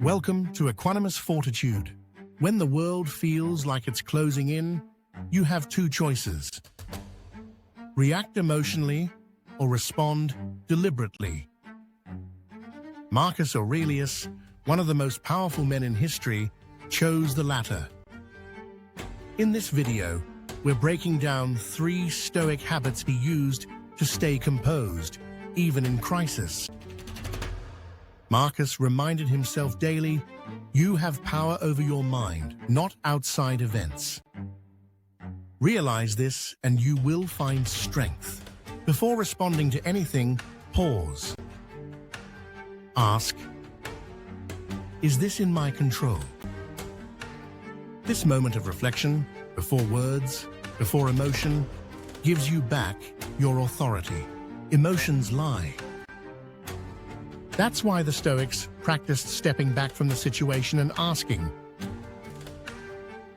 Welcome to Equanimous Fortitude. When the world feels like it's closing in, you have two choices. React emotionally or respond deliberately. Marcus Aurelius, one of the most powerful men in history, chose the latter. In this video, we're breaking down 3 Stoic habits he used to stay composed, even in crisis. Marcus reminded himself daily, you have power over your mind, not outside events. Realize this and you will find strength. Before responding to anything, pause. Ask, is this in my control? This moment of reflection, before words, before emotion, gives you back your authority. Emotions lie. That's why the Stoics practiced stepping back from the situation and asking,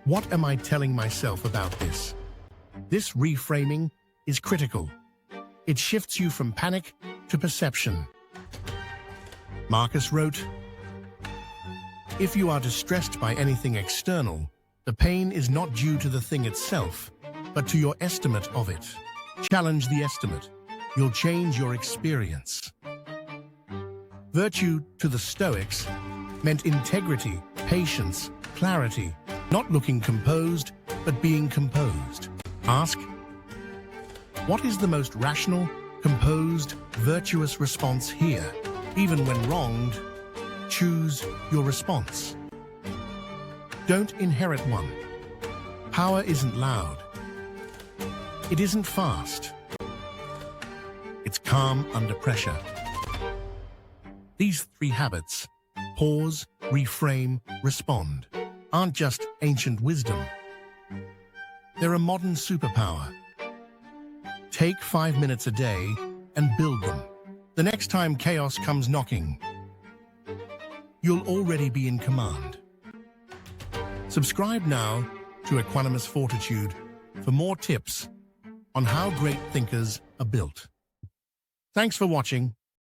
what am I telling myself about this? This reframing is critical. It shifts you from panic to perception. Marcus wrote, if you are distressed by anything external, the pain is not due to the thing itself, but to your estimate of it. Challenge the estimate. You'll change your experience. Virtue to the Stoics meant integrity, patience, clarity, not looking composed, but being composed. Ask, what is the most rational, composed, virtuous response here? Even when wronged, choose your response. Don't inherit one. Power isn't loud. It isn't fast. It's calm under pressure. These 3 habits, pause, reframe, respond, aren't just ancient wisdom. They're a modern superpower. Take 5 minutes a day and build them. The next time chaos comes knocking, you'll already be in command. Subscribe now to Equanimous Fortitude for more tips on how great thinkers are built. Thanks for watching.